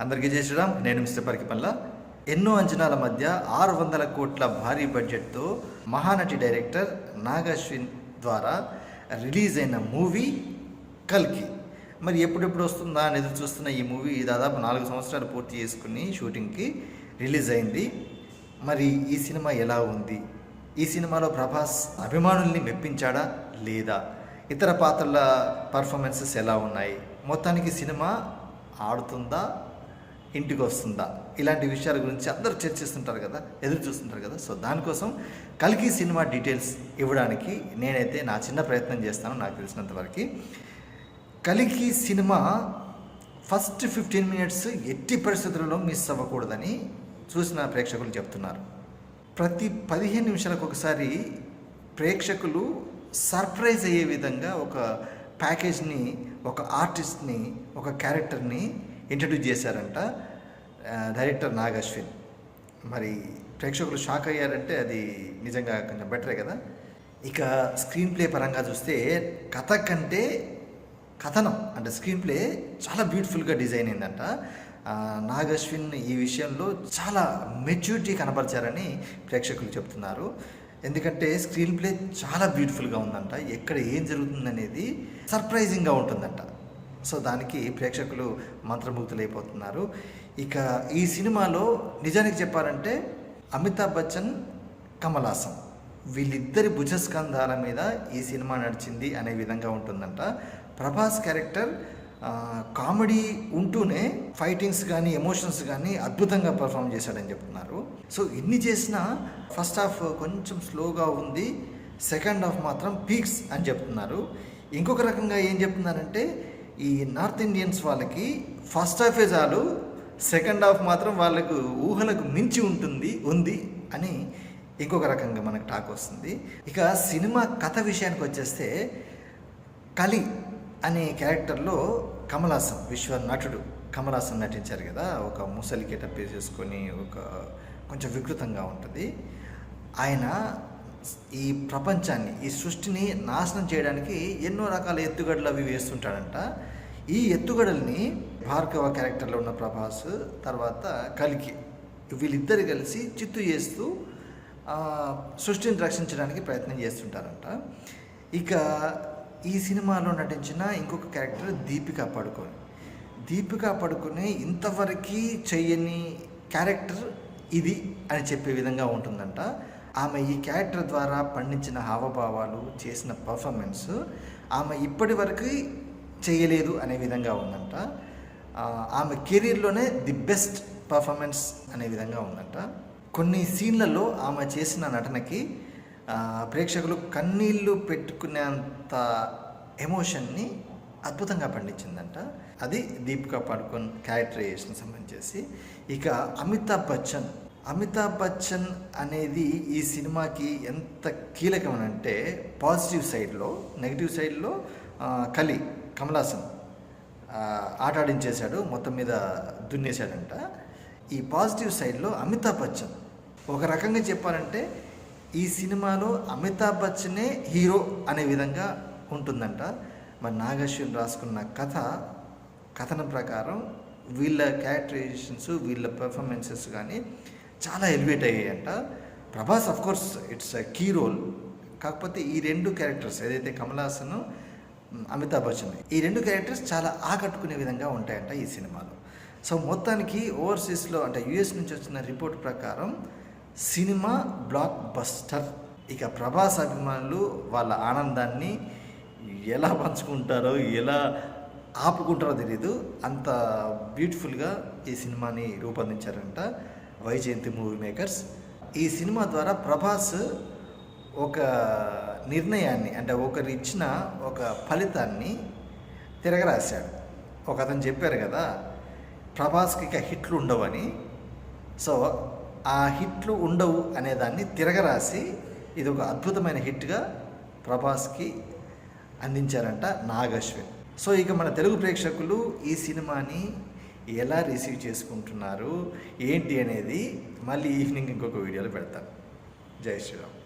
అందరికీ జై శ్రీరామ్. నేను మిస్టర్ పరికిపల్ల. ఎన్నో అంచనాల మధ్య 600 కోట్ల భారీ బడ్జెట్తో మహానటి డైరెక్టర్ నాగ్ అశ్విన్ ద్వారా రిలీజ్ అయిన మూవీ కల్కి. మరి ఎప్పుడెప్పుడు వస్తుందా అని ఎదురు చూస్తున్న ఈ మూవీ దాదాపు 4 సంవత్సరాలు పూర్తి చేసుకుని షూటింగ్కి రిలీజ్ అయింది. మరి ఈ సినిమా ఎలా ఉంది? ఈ సినిమాలో ప్రభాస్ అభిమానుల్ని మెప్పించాడా లేదా? ఇతర పాత్రల పర్ఫార్మెన్సెస్ ఎలా ఉన్నాయి? మొత్తానికి సినిమా ఆడుతుందా, ఇంటికి వస్తుందా? ఇలాంటి విషయాల గురించి అందరూ చర్చిస్తుంటారు కదా, ఎదురు చూస్తుంటారు కదా. సో దానికోసం కల్కి సినిమా డీటెయిల్స్ ఇవ్వడానికి నేనైతే నా చిన్న ప్రయత్నం చేస్తాను. నాకు తెలిసినంతవరకు కల్కి సినిమా ఫస్ట్ 15 మినిట్స్ ఎట్టి పరిస్థితులలో మిస్ అవ్వకూడదని చూసిన ప్రేక్షకులు చెప్తున్నారు. ప్రతి 15 నిమిషాలకు ఒకసారి ప్రేక్షకులు సర్ప్రైజ్ అయ్యే విధంగా ఒక ప్యాకేజ్ని, ఒక ఆర్టిస్ట్ని, ఒక క్యారెక్టర్ని ఇంట్రడ్యూస్ చేశారంట డైరెక్టర్ నాగ్ అశ్విన్. మరి ప్రేక్షకులు షాక్ అయ్యారంటే అది నిజంగా కొంచెం బెటరే కదా. ఇక స్క్రీన్ ప్లే పరంగా చూస్తే కథ కంటే కథనం అంటే స్క్రీన్ ప్లే చాలా బ్యూటిఫుల్గా డిజైన్ అయిందంట. నాగ్ అశ్విన్ ఈ విషయంలో చాలా మెచ్యూరిటీ కనపరిచారని ప్రేక్షకులు చెప్తున్నారు. ఎందుకంటే స్క్రీన్ ప్లే చాలా బ్యూటిఫుల్గా ఉందంట. ఎక్కడ ఏం జరుగుతుందనేది సర్ప్రైజింగ్గా ఉంటుందంట. సో దానికి ప్రేక్షకులు మంత్రముగ్ధులైపోతున్నారు. ఇక ఈ సినిమాలో నిజానికి చెప్పాలంటే అమితాబ్ బచ్చన్, కమల్ హాసన్ వీళ్ళిద్దరి భుజస్కంధాల మీద ఈ సినిమా నడిచింది అనే విధంగా ఉంటుందంట. ప్రభాస్ క్యారెక్టర్ కామెడీ ఉంటూనే ఫైటింగ్స్ కానీ ఎమోషన్స్ కానీ అద్భుతంగా పర్ఫామ్ చేశాడని చెప్తున్నారు. సో ఇన్ని చేసినా ఫస్ట్ హాఫ్ కొంచెం స్లోగా ఉంది, సెకండ్ హాఫ్ మాత్రం పీక్స్ అని చెప్తున్నారు. ఇంకొక రకంగా ఏం చెప్తున్నారంటే ఈ నార్త్ ఇండియన్స్ వాళ్ళకి ఫస్ట్ హాఫే చాలు, సెకండ్ హాఫ్ మాత్రం వాళ్ళకు ఊహలకు మించి ఉంది అని ఇంకొక రకంగా మనకు టాక్ వస్తుంది. ఇక సినిమా కథ విషయానికి వచ్చేస్తే కలి అనే క్యారెక్టర్లో కమల్ హాసన్, విశ్వ నటుడు కమల్ హాసన్ నటించారు కదా. ఒక ముసలి గెటప్ వేసేసుకొని ఒక కొంచెం వికృతంగా ఉంటుంది. ఆయన ఈ ప్రపంచాన్ని, ఈ సృష్టిని నాశనం చేయడానికి ఎన్నో రకాల ఎత్తుగడలు అవి వేస్తుంటాడంట. ఈ ఎత్తుగడల్ని భార్గవ క్యారెక్టర్లో ఉన్న ప్రభాస్, తర్వాత కల్కి వీళ్ళిద్దరు కలిసి చిత్తు చేస్తూ సృష్టిని రక్షించడానికి ప్రయత్నం చేస్తుంటారంట. ఇక ఈ సినిమాలో నటించిన ఇంకొక క్యారెక్టర్ దీపికా పడుకొని ఇంతవరకు చెయ్యని క్యారెక్టర్ ఇది అని చెప్పే విధంగా ఉంటుందంట. ఆమె ఈ క్యారెక్టర్ ద్వారా పండించిన హావభావాలు, చేసిన పర్ఫార్మెన్స్ ఆమె ఇప్పటి వరకు చేయలేదు అనే విధంగా ఉందంట. ఆమె కెరీర్లోనే ది బెస్ట్ పర్ఫార్మెన్స్ అనే విధంగా ఉందంట. కొన్ని సీన్లలో ఆమె చేసిన నటనకి ప్రేక్షకులు కన్నీళ్ళు పెట్టుకునేంత ఎమోషన్ని అద్భుతంగా పండించిందంట. అది దీపికా పడుకోన్ క్యారెక్టరైజేషన్ సంబంధించి. ఇక అమితాబ్ బచ్చన్ అనేది ఈ సినిమాకి ఎంత కీలకమనంటే పాజిటివ్ సైడ్లో, నెగిటివ్ సైడ్లో కమల్ హాసన్ ఆడించేశాడు, మొత్తం మీద దున్నేశాడంట. ఈ పాజిటివ్ సైడ్లో అమితాబ్ బచ్చన్, ఒక రకంగా చెప్పాలంటే ఈ సినిమాలో అమితాబ్ బచ్చనే హీరో అనే విధంగా ఉంటుందంట. మరి నాగ్ అశ్విన్ రాసుకున్న కథనం ప్రకారం వీళ్ళ క్యారెక్టరైజేషన్స్, వీళ్ళ పెర్ఫార్మెన్సెస్ కానీ చాలా ఎలివేట్ అయ్యాయంట. Prabhas of course it's a key role. కాకపోతే ఈ రెండు క్యారెక్టర్స్ ఏదైతే కమల్ హాసన్, అమితాబ్ బచ్చన్, ఈ రెండు క్యారెక్టర్స్ చాలా ఆకట్టుకునే విధంగా ఉంటాయంట ఈ సినిమాలో. సో మొత్తానికి ఓవర్సీస్లో అంటే యుఎస్ నుంచి వచ్చిన రిపోర్ట్ ప్రకారం సినిమా బ్లాక్ బస్టర్. ఇక ప్రభాస్ అభిమానులు వాళ్ళ ఆనందాన్ని ఎలా పంచుకుంటారో, ఎలా ఆపుకుంటారో తెలియదు, అంత బ్యూటిఫుల్గా ఈ సినిమాని రూపొందించారంట వైజయంతి మూవీ మేకర్స్. ఈ సినిమా ద్వారా ప్రభాస్ ఒక నిర్ణయాన్ని, అంటే ఒకరు ఇచ్చిన ఒక ఫలితాన్ని తిరగరాశాడు. ఒక అతను చెప్పారు కదా ప్రభాస్కి ఇక హిట్లు ఉండవని. సో ఆ హిట్లు ఉండవు అనేదాన్ని తిరగరాసి ఇది ఒక అద్భుతమైన హిట్గా ప్రభాస్కి అందించారంట నాగ్ అశ్విన్. సో ఇక మన తెలుగు ప్రేక్షకులు ఈ సినిమాని ఎలా రిసీవ్ చేసుకుంటున్నారు ఏంటి అనేది మళ్ళీ ఈవినింగ్ ఇంకొక వీడియోలో పెడతాను. జై శ్రీరామ్.